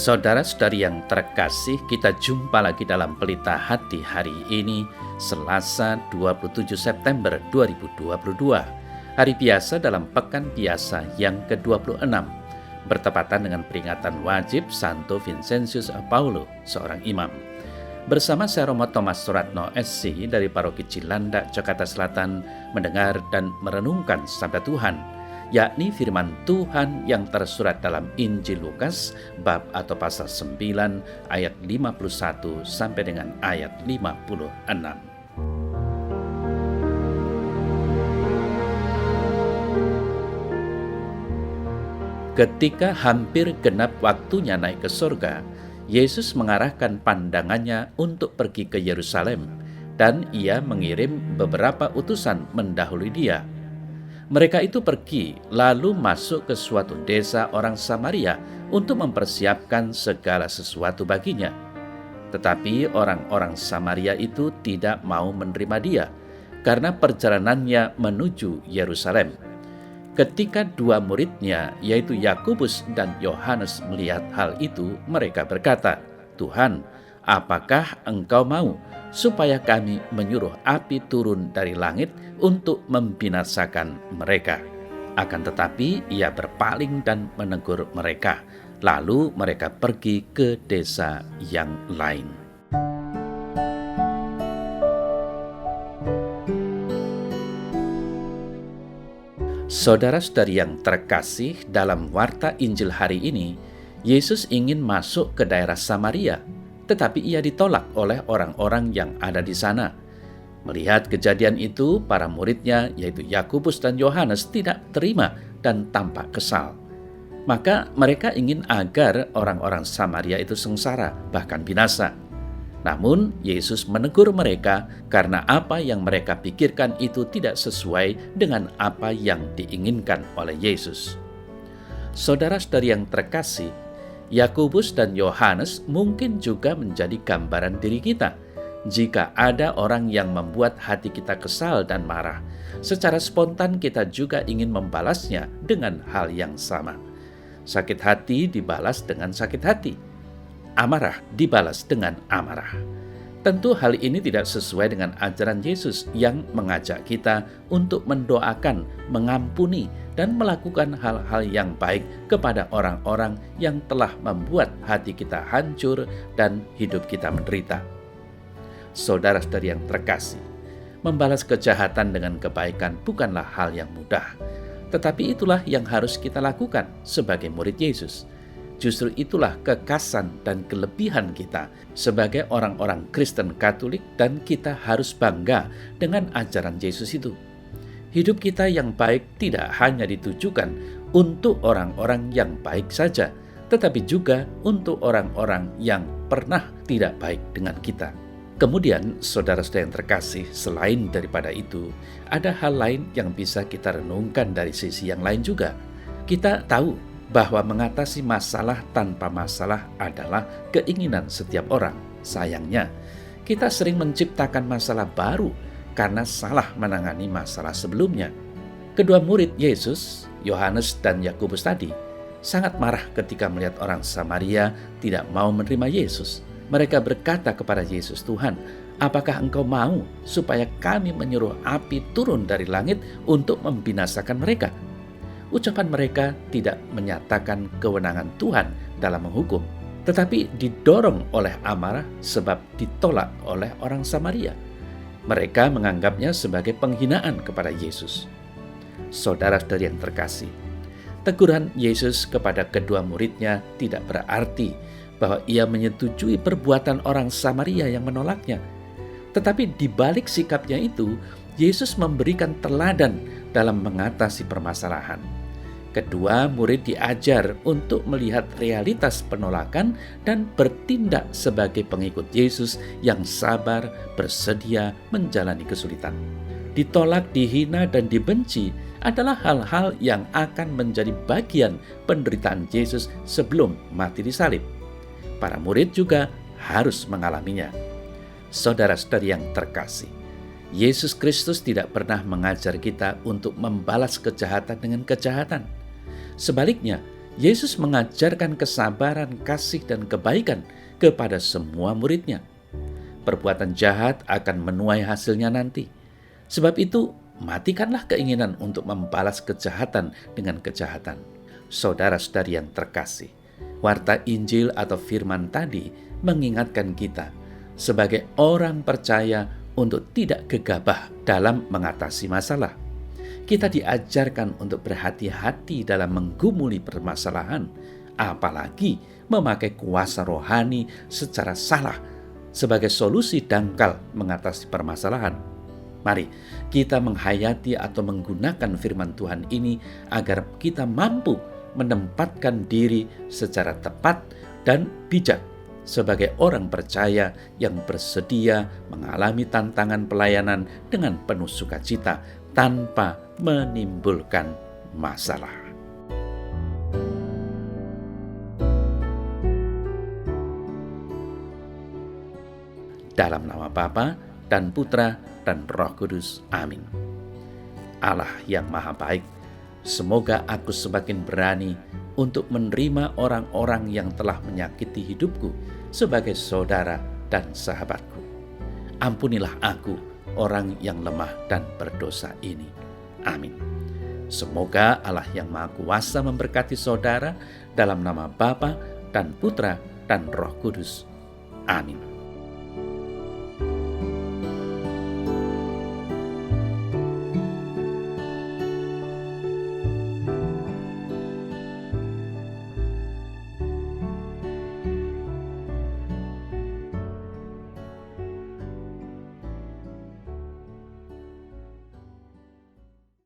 Saudara-saudari yang terkasih, kita jumpa lagi dalam Pelita Hati hari ini, Selasa 27 September 2022. Hari biasa dalam Pekan Biasa yang ke-26, bertepatan dengan peringatan wajib Santo Vincentius Paulo, seorang imam. Bersama saya Romo Thomas Suratno SC dari Paroki Cilandak, Jakarta Selatan, mendengar dan merenungkan sabda Tuhan, yakni firman Tuhan yang tersurat dalam Injil Lukas bab atau pasal 9 ayat 51 sampai dengan ayat 56. Ketika hampir genap waktunya naik ke surga, Yesus mengarahkan pandangannya untuk pergi ke Yerusalem, dan ia mengirim beberapa utusan mendahului dia. Mereka itu pergi lalu masuk ke suatu desa orang Samaria untuk mempersiapkan segala sesuatu baginya. Tetapi orang-orang Samaria itu tidak mau menerima dia karena perjalanannya menuju Yerusalem. Ketika dua muridnya, yaitu Yakobus dan Yohanes, melihat hal itu, mereka berkata, "Tuhan, apakah Engkau mau supaya kami menyuruh api turun dari langit untuk membinasakan mereka?" Akan tetapi ia berpaling dan menegur mereka. Lalu mereka pergi ke desa yang lain. Saudara-saudari yang terkasih, dalam warta Injil hari ini, Yesus ingin masuk ke daerah Samaria, tetapi ia ditolak oleh orang-orang yang ada di sana. Melihat kejadian itu, para muridnya, yaitu Yakobus dan Yohanes, tidak terima dan tampak kesal. Maka mereka ingin agar orang-orang Samaria itu sengsara, bahkan binasa. Namun, Yesus menegur mereka karena apa yang mereka pikirkan itu tidak sesuai dengan apa yang diinginkan oleh Yesus. Saudara-saudari yang terkasih, Yakobus dan Yohanes mungkin juga menjadi gambaran diri kita. Jika ada orang yang membuat hati kita kesal dan marah, secara spontan kita juga ingin membalasnya dengan hal yang sama. Sakit hati dibalas dengan sakit hati. Amarah dibalas dengan amarah. Tentu hal ini tidak sesuai dengan ajaran Yesus yang mengajak kita untuk mendoakan, mengampuni, dan melakukan hal-hal yang baik kepada orang-orang yang telah membuat hati kita hancur dan hidup kita menderita. Saudara-saudari yang terkasih, membalas kejahatan dengan kebaikan bukanlah hal yang mudah, tetapi itulah yang harus kita lakukan sebagai murid Yesus. Justru itulah kekasan dan kelebihan kita sebagai orang-orang Kristen Katolik, dan kita harus bangga dengan ajaran Yesus itu. Hidup kita yang baik tidak hanya ditujukan untuk orang-orang yang baik saja, tetapi juga untuk orang-orang yang pernah tidak baik dengan kita. Kemudian, saudara-saudara yang terkasih, selain daripada itu, ada hal lain yang bisa kita renungkan dari sisi yang lain juga. Kita tahu bahwa mengatasi masalah tanpa masalah adalah keinginan setiap orang. Sayangnya, kita sering menciptakan masalah baru karena salah menangani masalah sebelumnya. Kedua murid Yesus, Yohanes dan Yakobus tadi, sangat marah ketika melihat orang Samaria tidak mau menerima Yesus. Mereka berkata kepada Yesus, "Tuhan, apakah Engkau mau supaya kami menyuruh api turun dari langit untuk membinasakan mereka?" Ucapan mereka tidak menyatakan kewenangan Tuhan dalam menghukum, tetapi didorong oleh amarah sebab ditolak oleh orang Samaria. Mereka menganggapnya sebagai penghinaan kepada Yesus. Saudara-saudari yang terkasih, teguran Yesus kepada kedua muridnya tidak berarti bahwa ia menyetujui perbuatan orang Samaria yang menolaknya. Tetapi di balik sikapnya itu, Yesus memberikan teladan dalam mengatasi permasalahan. Kedua murid diajar untuk melihat realitas penolakan dan bertindak sebagai pengikut Yesus yang sabar, bersedia menjalani kesulitan. Ditolak, dihina, dan dibenci adalah hal-hal yang akan menjadi bagian penderitaan Yesus sebelum mati di salib. Para murid juga harus mengalaminya. Saudara-saudari yang terkasih, Yesus Kristus tidak pernah mengajar kita untuk membalas kejahatan dengan kejahatan. Sebaliknya, Yesus mengajarkan kesabaran, kasih, dan kebaikan kepada semua murid-Nya. Perbuatan jahat akan menuai hasilnya nanti. Sebab itu, matikanlah keinginan untuk membalas kejahatan dengan kejahatan. Saudara-saudari yang terkasih, warta Injil atau firman tadi mengingatkan kita sebagai orang percaya untuk tidak gegabah dalam mengatasi masalah. Kita diajarkan untuk berhati-hati dalam menggumuli permasalahan, apalagi memakai kuasa rohani secara salah sebagai solusi dangkal mengatasi permasalahan. Mari kita menghayati atau menggunakan firman Tuhan ini agar kita mampu menempatkan diri secara tepat dan bijak sebagai orang percaya yang bersedia mengalami tantangan pelayanan dengan penuh sukacita tanpa menimbulkan masalah. Dalam nama Bapa dan Putra dan Roh Kudus. Amin. Allah yang Maha Baik, semoga aku semakin berani untuk menerima orang-orang yang telah menyakiti hidupku sebagai saudara dan sahabatku. Ampunilah aku, orang yang lemah dan berdosa ini. Amin. Semoga Allah yang Maha Kuasa memberkati saudara dalam nama Bapa dan Putra dan Roh Kudus. Amin.